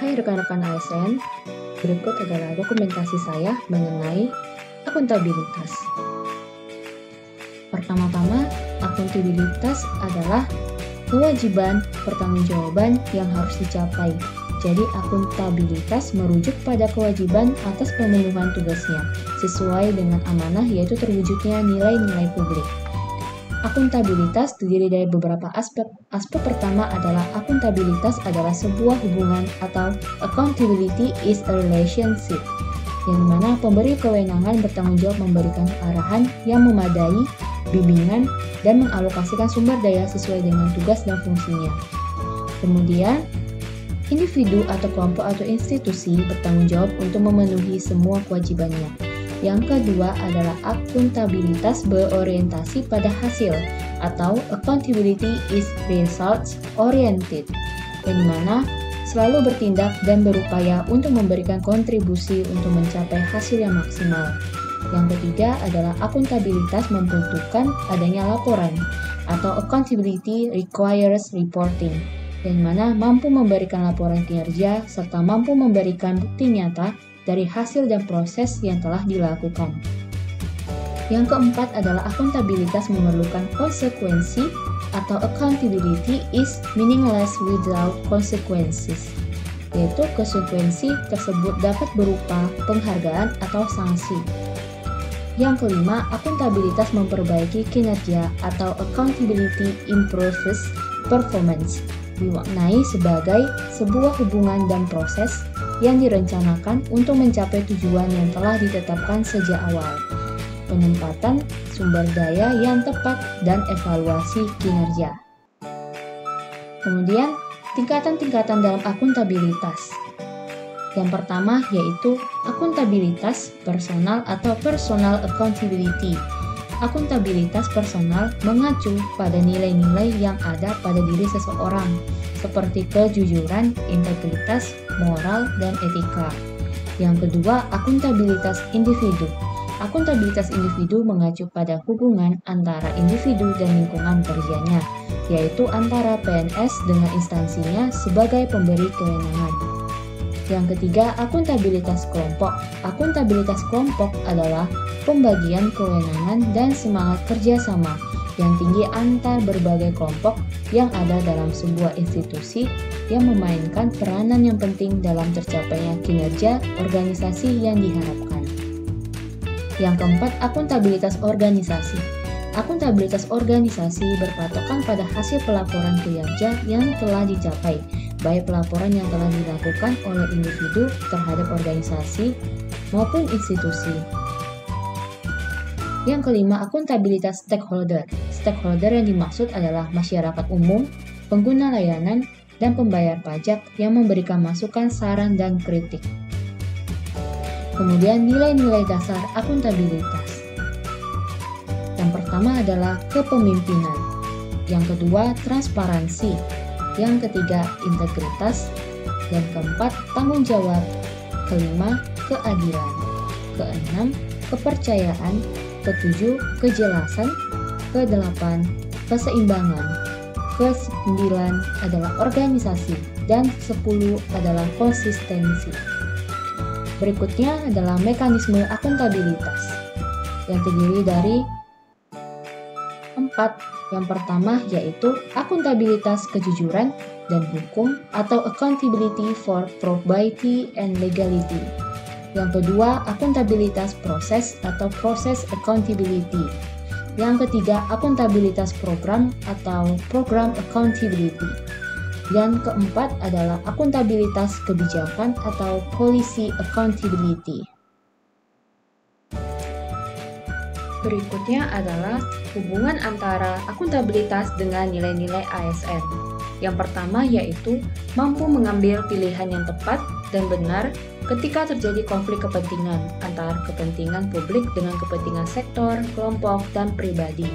Hai rekan-rekan ASN, berikut adalah dokumentasi saya mengenai akuntabilitas. Pertama-tama, akuntabilitas adalah kewajiban pertanggungjawaban yang harus dicapai. Jadi, akuntabilitas merujuk pada kewajiban atas pemenuhan tugasnya, sesuai dengan amanah yaitu terwujudnya nilai-nilai publik. Akuntabilitas terdiri dari beberapa aspek. Aspek pertama adalah akuntabilitas adalah sebuah hubungan atau accountability is a relationship, yang dimana pemberi kewenangan bertanggung jawab memberikan arahan yang memadai, bimbingan, dan mengalokasikan sumber daya sesuai dengan tugas dan fungsinya. Kemudian, individu atau kelompok atau institusi bertanggung jawab untuk memenuhi semua kewajibannya. Yang kedua adalah akuntabilitas berorientasi pada hasil atau accountability is results oriented, yang dimana selalu bertindak dan berupaya untuk memberikan kontribusi untuk mencapai hasil yang maksimal. Yang ketiga adalah akuntabilitas membutuhkan adanya laporan atau accountability requires reporting, yang mana mampu memberikan laporan kinerja serta mampu memberikan bukti nyata dari hasil dan proses yang telah dilakukan. Yang keempat adalah akuntabilitas memerlukan konsekuensi atau accountability is meaningless without consequences, yaitu konsekuensi tersebut dapat berupa penghargaan atau sanksi. Yang kelima, akuntabilitas memperbaiki kinerja atau accountability improves performance, dimaknai sebagai sebuah hubungan dan proses yang direncanakan untuk mencapai tujuan yang telah ditetapkan sejak awal, penempatan sumber daya yang tepat, dan evaluasi kinerja. Kemudian, tingkatan-tingkatan dalam akuntabilitas. Yang pertama yaitu akuntabilitas personal atau personal accountability. Akuntabilitas personal mengacu pada nilai-nilai yang ada pada diri seseorang, seperti kejujuran, integritas, moral, dan etika. Yang kedua, akuntabilitas individu. Akuntabilitas individu mengacu pada hubungan antara individu dan lingkungan kerjanya, yaitu antara PNS dengan instansinya sebagai pemberi kewenangan. Yang ketiga, akuntabilitas kelompok. Akuntabilitas kelompok adalah pembagian kewenangan dan semangat kerjasama yang tinggi antar berbagai kelompok yang ada dalam sebuah institusi yang memainkan peranan yang penting dalam tercapainya kinerja organisasi yang diharapkan. Yang keempat, akuntabilitas organisasi. Akuntabilitas organisasi berpatokan pada hasil pelaporan kinerja yang telah dicapai, baik pelaporan yang telah dilakukan oleh individu terhadap organisasi maupun institusi. Yang kelima, akuntabilitas stakeholder. Stakeholder yang dimaksud adalah masyarakat umum, pengguna layanan, dan pembayar pajak yang memberikan masukan, saran, dan kritik. Kemudian, nilai-nilai dasar akuntabilitas. Yang pertama adalah kepemimpinan. Yang kedua, transparansi. Yang ketiga, integritas. Yang keempat, tanggung jawab. Kelima, keadilan. Keenam, kepercayaan. Ketujuh, kejelasan. Kedelapan, keseimbangan. Kesembilan adalah organisasi. Dan 10 adalah konsistensi. Berikutnya adalah mekanisme akuntabilitas yang terdiri dari 4. Yang pertama yaitu akuntabilitas kejujuran dan hukum atau accountability for probity and legality. Yang kedua, akuntabilitas proses atau process accountability. Yang ketiga, akuntabilitas program atau program accountability. Yang keempat adalah akuntabilitas kebijakan atau policy accountability. Berikutnya adalah hubungan antara akuntabilitas dengan nilai-nilai ASN. Yang pertama yaitu mampu mengambil pilihan yang tepat dan benar ketika terjadi konflik kepentingan antara kepentingan publik dengan kepentingan sektor, kelompok, dan pribadi.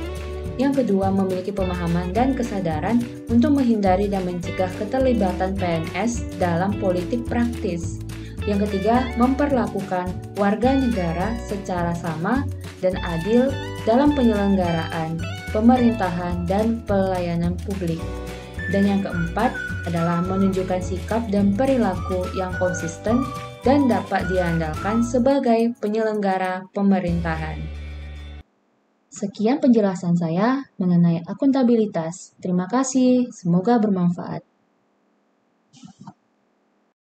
Yang kedua, memiliki pemahaman dan kesadaran untuk menghindari dan mencegah keterlibatan PNS dalam politik praktis. Yang ketiga, memperlakukan warga negara secara sama dan adil dalam penyelenggaraan, pemerintahan, dan pelayanan publik. Dan yang keempat, adalah menunjukkan sikap dan perilaku yang konsisten dan dapat diandalkan sebagai penyelenggara pemerintahan. Sekian penjelasan saya mengenai akuntabilitas. Terima kasih, semoga bermanfaat.